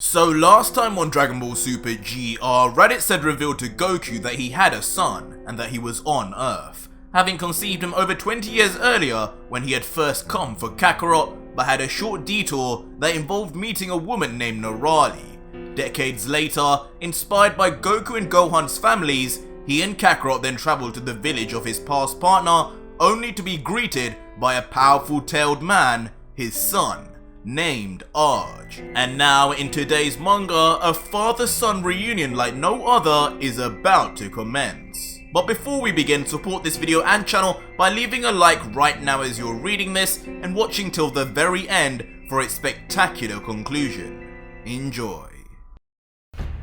So last time on Dragon Ball Super GR, Raditz had revealed to Goku that he had a son, and that he was on Earth, having conceived him over 20 years earlier when he had first come for Kakarot, but had a short detour that involved meeting a woman named Nerali. Decades later, inspired by Goku and Gohan's families, he and Kakarot then travelled to the village of his past partner, only to be greeted by a powerful tailed man, his son, named Arj. And now in today's manga, a father-son reunion like no other is about to commence. But before we begin, support this video and channel by leaving a like right now as you're reading this and watching till the very end for its spectacular conclusion. Enjoy.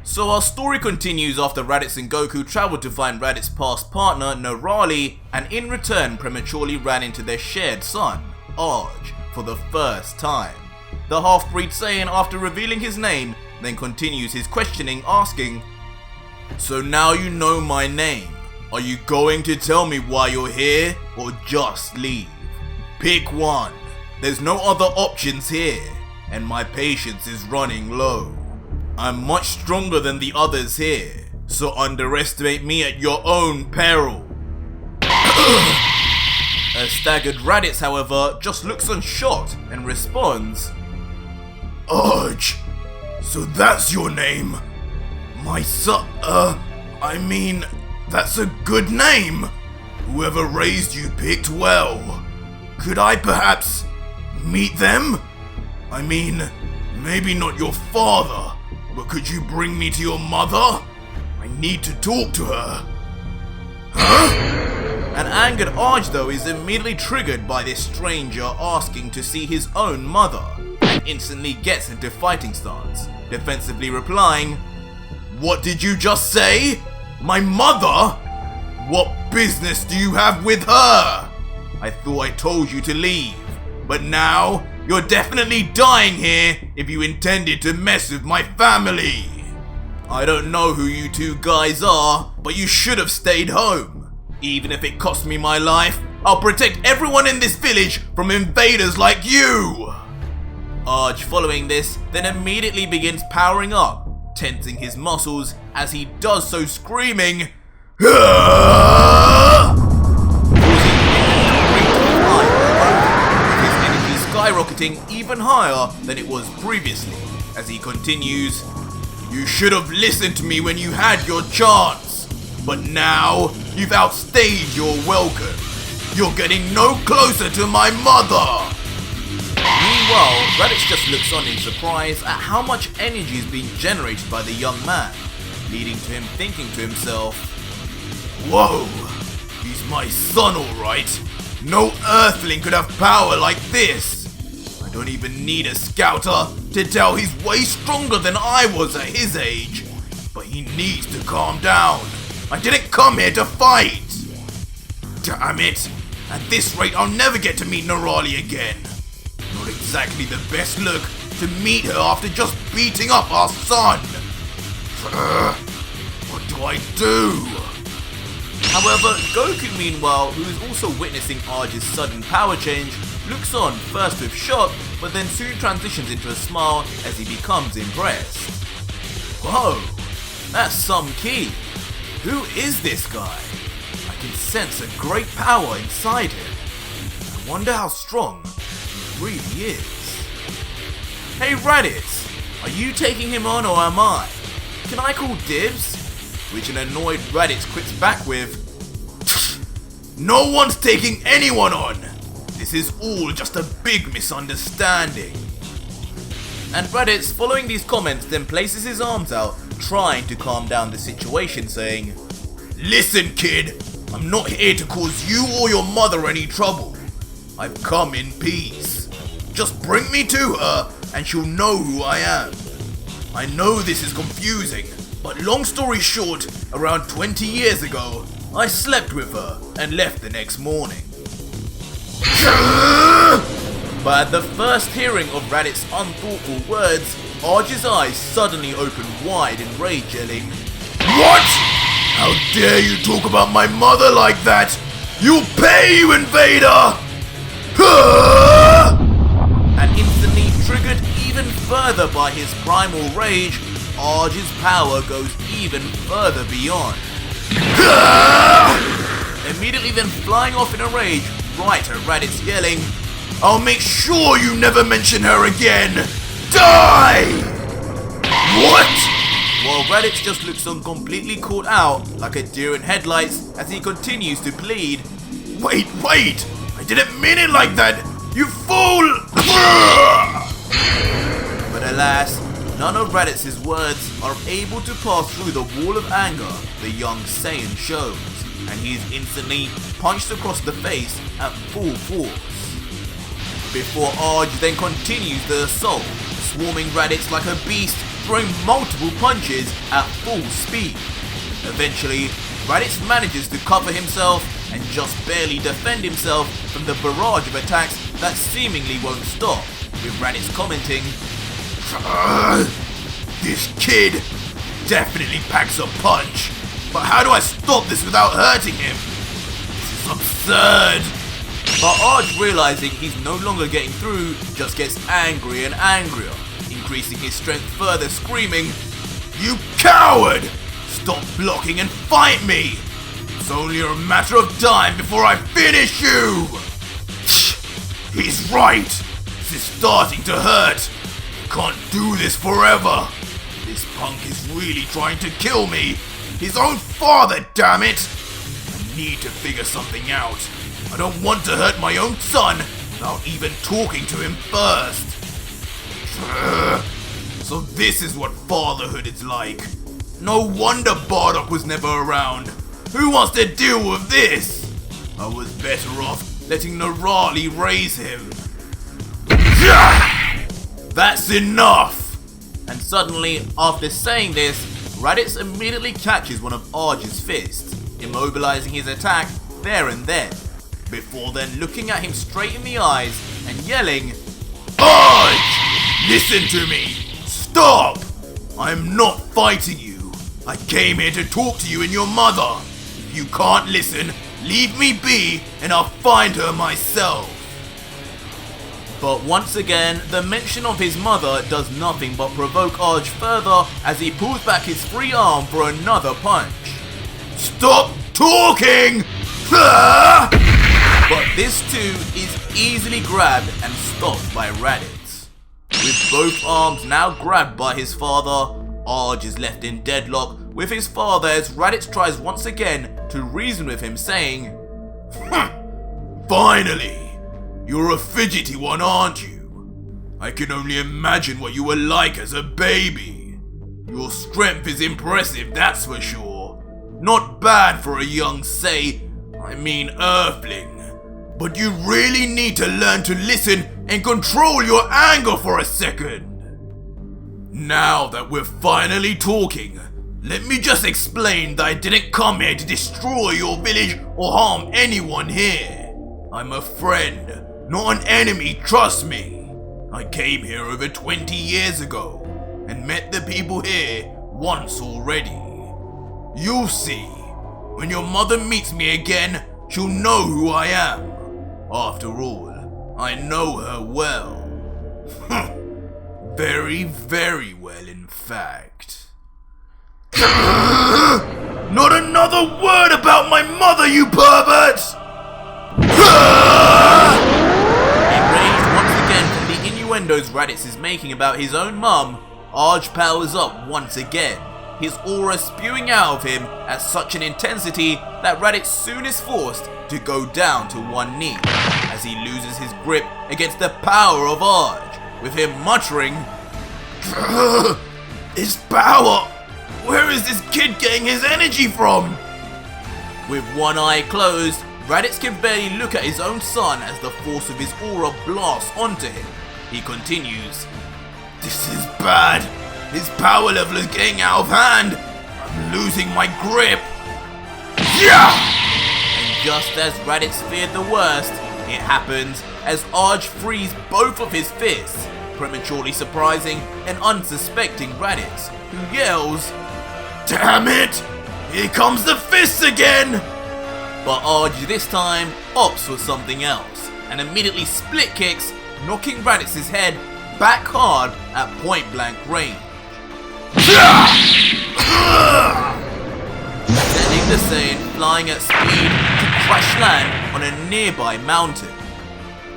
So our story continues after Raditz and Goku travelled to find Raditz's past partner, Nerali, and in return prematurely ran into their shared son, Arj, for the first time. The half-breed Saiyan, after revealing his name, then continues his questioning, asking, "So now you know my name. Are you going to tell me why you're here, or just leave? Pick one. There's no other options here, and my patience is running low. I'm much stronger than the others here, so underestimate me at your own peril." A staggered Raditz, however, just looks unshocked and responds, "Arj, so that's your name? My son, that's a good name. Whoever raised you picked well. Could I perhaps meet them? Maybe not your father, but could you bring me to your mother? I need to talk to her." Huh? An angered Arj, though, is immediately triggered by this stranger asking to see his own mother, and instantly gets into fighting stance, defensively replying, "What did you just say? My mother? What business do you have with her? I thought I told you to leave, but now you're definitely dying here if you intended to mess with my family. I don't know who you two guys are, but you should have stayed home. Even if it costs me my life, I'll protect everyone in this village from invaders like you." Arj, following this, then immediately begins powering up, tensing his muscles as he does so, screaming, "Ah!" With his energy skyrocketing even higher than it was previously, as he continues, "You should have listened to me when you had your chance, but now you've outstayed your welcome. You're getting no closer to my mother." Meanwhile, Raditz just looks on in surprise at how much energy is being generated by the young man, leading to him thinking to himself, "Whoa, he's my son alright. No earthling could have power like this. I don't even need a scouter to tell he's way stronger than I was at his age. But he needs to calm down. I didn't come here to fight. Damn it, at this rate I'll never get to meet Nerali again. Not exactly the best look to meet her after just beating up our son. What do I do?" However, Goku, meanwhile, who is also witnessing Arj's sudden power change, looks on first with shock, but then soon transitions into a smile as he becomes impressed. "Whoa, that's some key. Who is this guy? I can sense a great power inside him. I wonder how strong he really is. Hey Raditz, are you taking him on or am I? Can I call dibs?" Which an annoyed Raditz quits back with, "No one's taking anyone on. This is all just a big misunderstanding." And Raditz, following these comments, then places his arms out, trying to calm down the situation, saying, "Listen kid, I'm not here to cause you or your mother any trouble. I've come in peace. Just bring me to her and she'll know who I am. I know this is confusing, but long story short, around 20 years ago, I slept with her and left the next morning." But at the first hearing of Raditz's unthoughtful words, Arj's eyes suddenly open wide in rage, yelling, "What? How dare you talk about my mother like that? You'll pay, you invader!" And instantly triggered even further by his primal rage, Arj's power goes even further beyond. Immediately then flying off in a rage, right at Raditz, yelling, "I'll make sure you never mention her again! Die!" What? While Raditz just looks on completely caught out, like a deer in headlights, as he continues to plead, Wait! I didn't mean it like that! You fool! But alas, none of Raditz's words are able to pass through the wall of anger the young Saiyan shows, and he is instantly punched across the face at full force. Before Arj then continues the assault, swarming Raditz like a beast, throwing multiple punches at full speed. Eventually, Raditz manages to cover himself and just barely defend himself from the barrage of attacks that seemingly won't stop, with Raditz commenting, "This kid definitely packs a punch, but how do I stop this without hurting him? This is absurd." But Arj, realizing he's no longer getting through, just gets angrier and angrier, increasing his strength further, screaming, "You coward! Stop blocking and fight me! It's only a matter of time before I finish you!" He's right! This is starting to hurt! I can't do this forever! This punk is really trying to kill me! His own father, damn it! I need to figure something out. I don't want to hurt my own son without even talking to him first. So this is what fatherhood is like. No wonder Bardock was never around. Who wants to deal with this? I was better off letting Nerali raise him. That's enough! And suddenly, after saying this, Raditz immediately catches one of Arj's fists, immobilizing his attack there and then, before then looking at him straight in the eyes and yelling, "Arj! Listen to me! Stop! I'm not fighting you. I came here to talk to you and your mother. If you can't listen, leave me be and I'll find her myself." But once again, the mention of his mother does nothing but provoke Arj further as he pulls back his free arm for another punch. "Stop talking!" But this too is easily grabbed and stopped by Raditz. With both arms now grabbed by his father, Arj is left in deadlock with his father as Raditz tries once again to reason with him, saying, "Finally! You're a fidgety one, aren't you? I can only imagine what you were like as a baby. Your strength is impressive, that's for sure. Not bad for a young Earthling. But you really need to learn to listen and control your anger for a second. Now that we're finally talking, let me just explain that I didn't come here to destroy your village or harm anyone here. I'm a friend, not an enemy, trust me. I came here over 20 years ago and met the people here once already. You'll see, when your mother meets me again, she'll know who I am. After all, I know her well. Very, very well, in fact. Not another word about my mother, you pervert! Enraged once again from the innuendos Raditz is making about his own mum, Arj powers up once again, his aura spewing out of him at such an intensity that Raditz soon is forced to go down to one knee, as he loses his grip against the power of Arj, with him muttering, "His power! Where is this kid getting his energy from?" With one eye closed, Raditz can barely look at his own son as the force of his aura blasts onto him. He continues, "This is bad. His power level is getting out of hand. I'm losing my grip." Yeah! And just as Raditz feared the worst, it happens as Arj frees both of his fists, prematurely surprising and unsuspecting Raditz, who yells, "Damn it! Here comes the fists again!" But Arj this time opts for something else, and immediately split kicks, knocking Raditz's head back hard at point blank range. Sending the Saiyan flying at speed to crash land on a nearby mountain.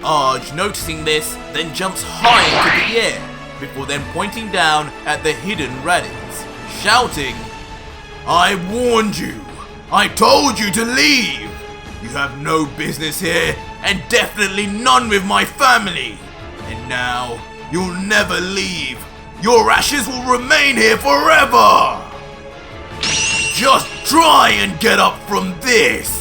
Arj, noticing this, then jumps high into the air, before then pointing down at the hidden Raditz, shouting, "I warned you! I told you to leave! You have no business here, and definitely none with my family! And now, you'll never leave! Your ashes will remain here forever! Just try and get up from this!"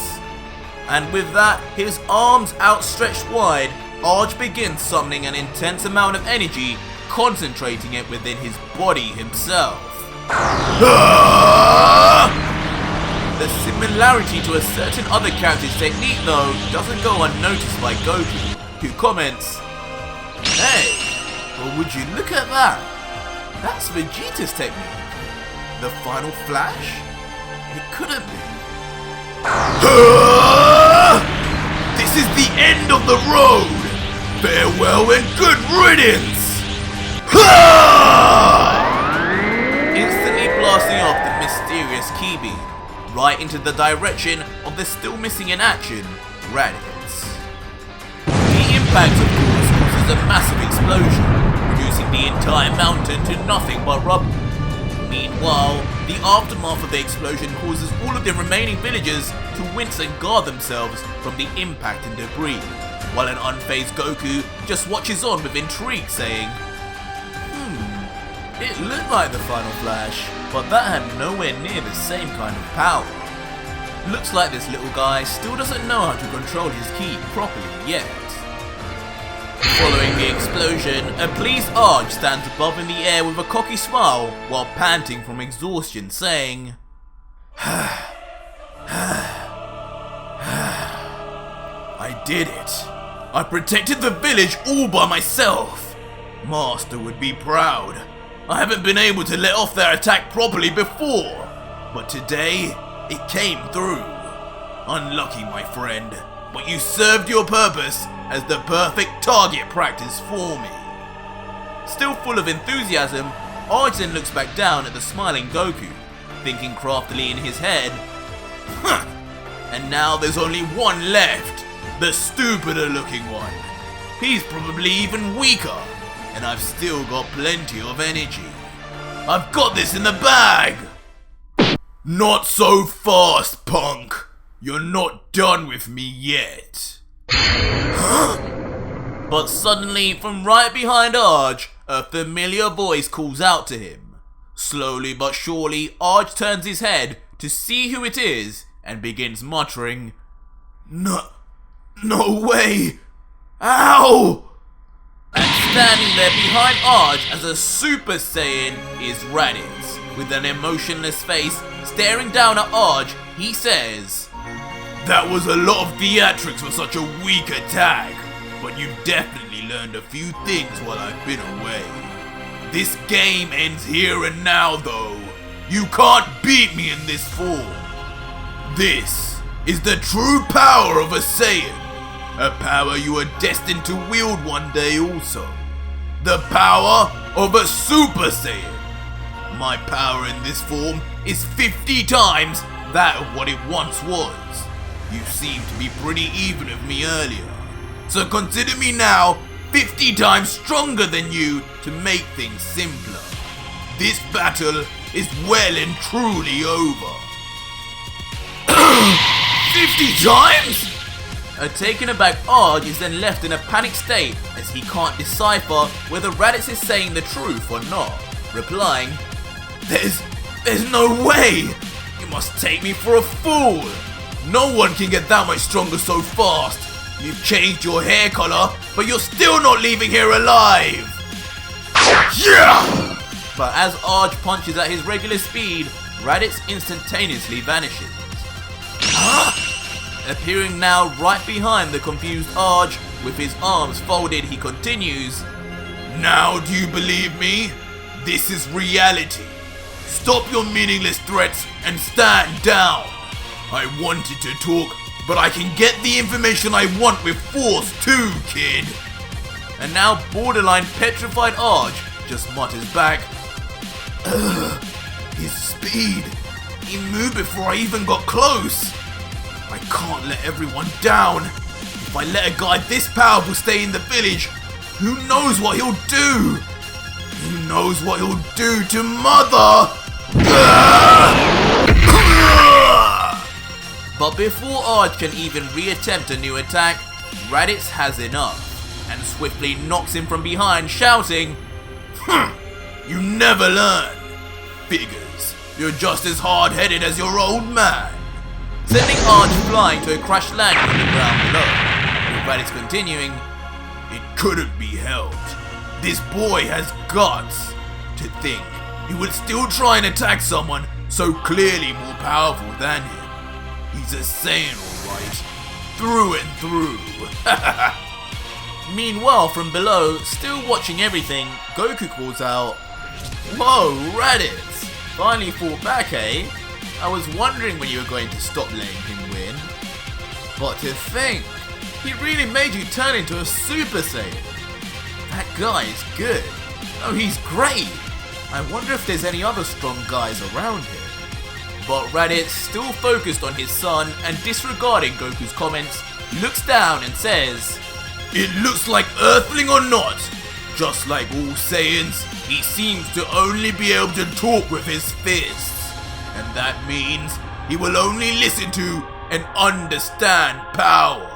And with that, his arms outstretched wide, Arj begins summoning an intense amount of energy, concentrating it within his body himself. The similarity to a certain other character's technique though doesn't go unnoticed by Goku, who comments, "Hey, well would you look at that? That's Vegeta's technique. The final flash? It couldn't be." This is the end of the road! Farewell and good riddance! Instantly blasting off the mysterious ki beam, right into the direction of the still missing in action, Raditz. The impact of course causes a massive explosion, reducing the entire mountain to nothing but rubble. Meanwhile, the aftermath of the explosion causes all of the remaining villagers to wince and guard themselves from the impact and debris, while an unfazed Goku just watches on with intrigue saying, "It looked like the final flash, but that had nowhere near the same kind of power. Looks like this little guy still doesn't know how to control his ki properly yet." Following the explosion, a pleased Arj stands above in the air with a cocky smile while panting from exhaustion, saying, "I did it. I protected the village all by myself. Master would be proud. I haven't been able to let off their attack properly before, but today it came through. Unlucky, my friend, but you served your purpose as the perfect target practice for me." Still full of enthusiasm, Arj then looks back down at the smiling Goku, thinking craftily in his head, "And now there's only one left, the stupider looking one. He's probably even weaker, and I've still got plenty of energy. I've got this in the bag!" "Not so fast, punk! You're not done with me yet." But suddenly, from right behind Arj, a familiar voice calls out to him. Slowly but surely, Arj turns his head to see who it is and begins muttering, No way! Ow!" And standing there behind Arj as a Super Saiyan is Raditz. With an emotionless face, staring down at Arj, he says, "That was a lot of theatrics for such a weak attack, but you've definitely learned a few things while I've been away. This game ends here and now though. You can't beat me in this form. This is the true power of a Saiyan. A power you are destined to wield one day also. The power of a Super Saiyan. My power in this form is 50 times that of what it once was. You seemed to be pretty even with me earlier, so consider me now 50 times stronger than you to make things simpler. This battle is well and truly over." 50 times?! A taken aback Arj is then left in a panicked state as he can't decipher whether Raditz is saying the truth or not, replying, There's no way! You must take me for a fool! No one can get that much stronger so fast! You've changed your hair color, but you're still not leaving here alive! Yeah! But as Arj punches at his regular speed, Raditz instantaneously vanishes. Appearing now right behind the confused Arj, with his arms folded, he continues, "Now do you believe me? This is reality. Stop your meaningless threats and stand down. I wanted to talk, but I can get the information I want with force too, kid." and now borderline petrified Arj just mutters back, "Ugh, his speed. He moved before I even got close. I can't let everyone down. If I let a guy this powerful stay in the village, who knows what he'll do? Who knows what he'll do to Mother?" But before Arj can even reattempt a new attack, Raditz has enough and swiftly knocks him from behind, shouting, "You never learn. Figures, you're just as hard-headed as your old man," sending Arj flying to a crash landing on the ground below. With Raditz continuing, "It couldn't be helped. This boy has guts. To think he would still try and attack someone so clearly more powerful than him. He's a Saiyan, alright. Through and through." Meanwhile, from below, still watching everything, Goku calls out, "Whoa, Raditz! Finally fought back, eh? I was wondering when you were going to stop letting him win. But to think, he really made you turn into a Super Saiyan. That guy is good. Oh, he's great. I wonder if there's any other strong guys around him." But Raditz, still focused on his son and disregarding Goku's comments, looks down and says, "It looks like Earthling or not. Just like all Saiyans, he seems to only be able to talk with his fists. And that means he will only listen to and understand power.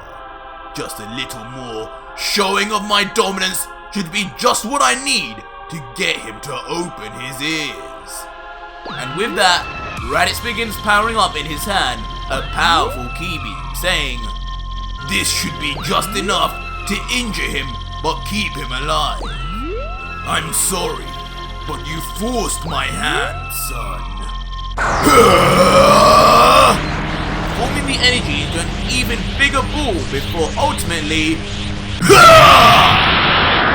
Just a little more showing of my dominance should be just what I need to get him to open his ears." And with that, Raditz begins powering up in his hand a powerful ki beam, saying, "This should be just enough to injure him but keep him alive. I'm sorry, but you forced my hand, son." Forming the energy into an even bigger ball before ultimately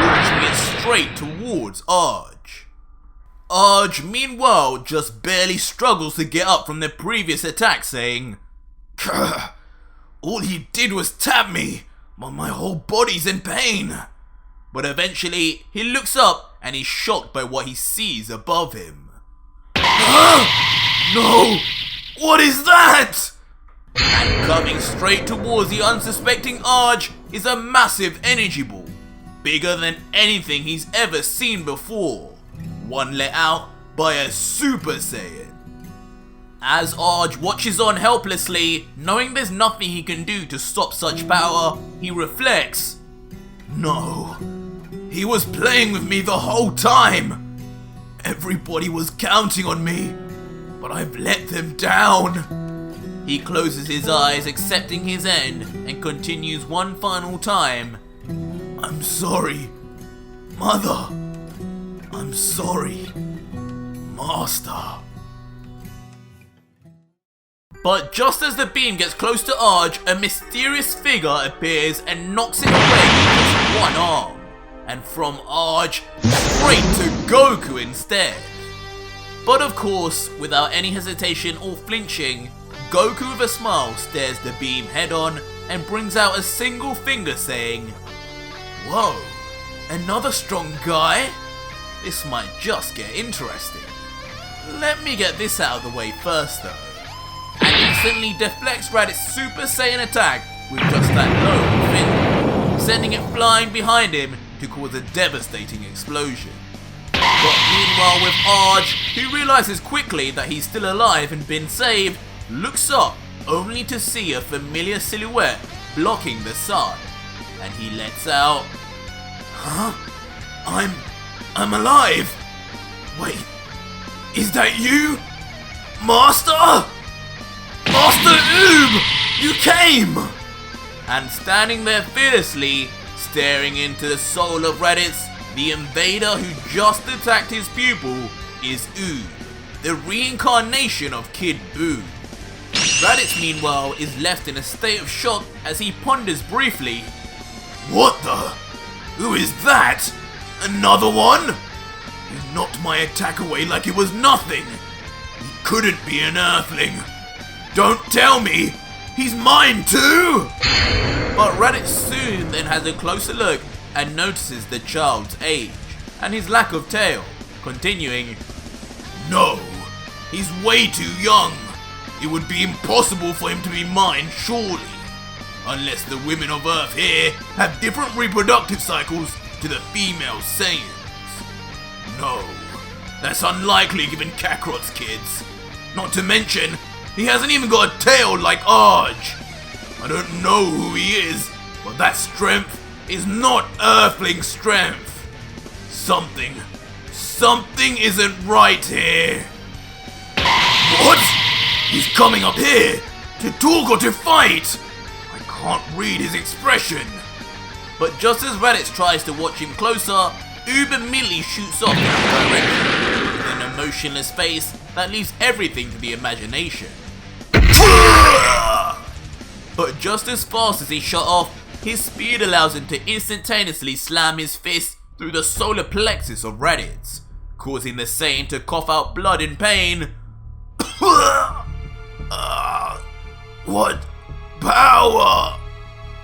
launching it straight towards Arj. Arj, meanwhile, just barely struggles to get up from the previous attack, saying, "All he did was tap me, but my whole body's in pain." But eventually, he looks up and is shocked by what he sees above him. No! What is that? And coming straight towards the unsuspecting Arj is a massive energy ball, bigger than anything he's ever seen before. One let out by a Super Saiyan. As Arj watches on helplessly, knowing there's nothing he can do to stop such power, he reflects, "No, he was playing with me the whole time. Everybody was counting on me, but I've let them down." He closes his eyes, accepting his end, and continues one final time, "I'm sorry, Mother. I'm sorry, Master." But just as the beam gets close to Arj, a mysterious figure appears and knocks it away with just one arm. And from Arj, straight to Goku instead. But of course, without any hesitation or flinching, Goku with a smile stares the beam head on and brings out a single finger saying, "Whoa, another strong guy? This might just get interesting. Let me get this out of the way first though." And instantly deflects Raditz's Super Saiyan attack with just that lone finger, sending it flying behind him to cause a devastating explosion. But meanwhile with Arj, who realizes quickly that he's still alive and been saved, looks up only to see a familiar silhouette blocking the sun, and he lets out, "Huh? I'm alive! Wait, is that you? Master? Master Oob! You came!" And standing there fearlessly, staring into the soul of Raditz, the invader who just attacked his pupil is Oob, the reincarnation of Kid Buu. Raditz meanwhile is left in a state of shock as he ponders briefly, "What the? Who is that? Another one? You knocked my attack away like it was nothing. He couldn't be an Earthling. Don't tell me, he's mine too!" But Raditz soon then has a closer look and notices the child's age and his lack of tail, continuing, "No, he's way too young. It would be impossible for him to be mine, surely. Unless the women of Earth here have different reproductive cycles to the female Saiyans. No, that's unlikely given Kakarot's kids. Not to mention, he hasn't even got a tail like Arj. I don't know who he is, but that strength is not Earthling strength. Something isn't right here." "What? He's coming up here to talk or to fight? I can't read his expression." But just as Raditz tries to watch him closer, Oob immediately shoots off in that direction, with an emotionless face that leaves everything to the imagination. But just as fast as he shot off, his speed allows him to instantaneously slam his fist through the solar plexus of Raditz, causing the Saiyan to cough out blood in pain. What power?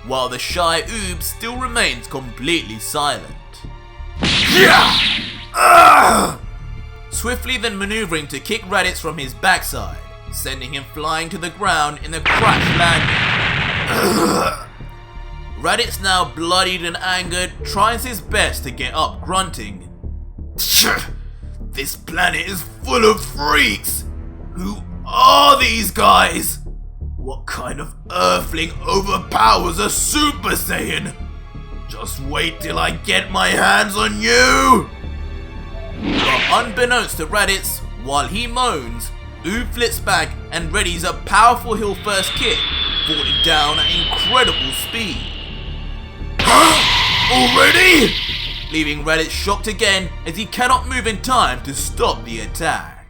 While the shy Oob still remains completely silent. Swiftly then maneuvering to kick Raditz from his backside, sending him flying to the ground in a crash landing. Raditz, now bloodied and angered, tries his best to get up, grunting, "This planet is full of freaks! Who are these guys? What kind of Earthling overpowers a Super Saiyan? Just wait till I get my hands on you!" But unbeknownst to Raditz, while he moans, Oob flips back and readies a powerful heel first kick, falling down at incredible speed. "Huh? Already?" Leaving Raditz shocked again as he cannot move in time to stop the attack.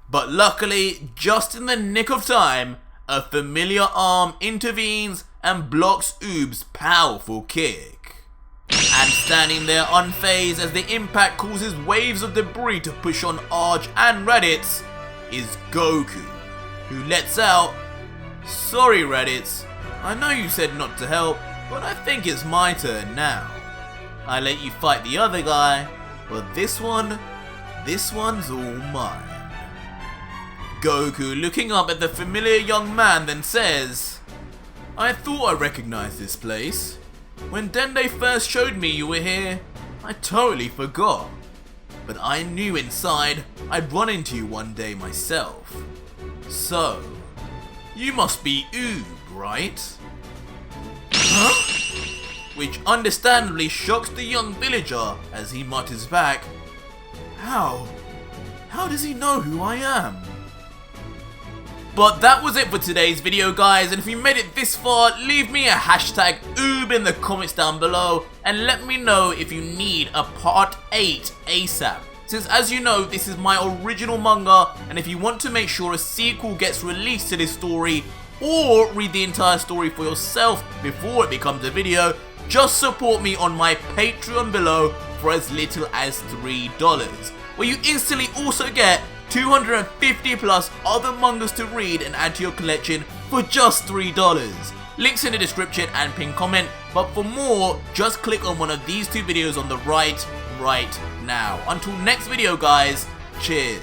But luckily, just in the nick of time, a familiar arm intervenes and blocks Oob's powerful kick. And standing there unfazed as the impact causes waves of debris to push on Arj and Raditz is Goku, who lets out, "Sorry Raditz, I know you said not to help, but I think it's my turn now. I let you fight the other guy, but this one's all mine." Goku, looking up at the familiar young man, then says, "I thought I recognized this place. When Dende first showed me you were here, I totally forgot. But I knew inside I'd run into you one day myself. So, you must be Oob, right?" "Huh?" Which understandably shocks the young villager as he mutters back, How does he know who I am?" But that was it for today's video, guys, and if you made it this far, leave me a hashtag Oob in the comments down below and let me know if you need a part 8 ASAP. Since as you know, this is my original manga, and if you want to make sure a sequel gets released to this story, or read the entire story for yourself before it becomes a video, just support me on my Patreon below for as little as $3, where you instantly also get 250 plus other mangas to read and add to your collection for just $3. Links in the description and pinned comment, but for more, just click on one of these two videos on the right now. Until next video, guys, cheers.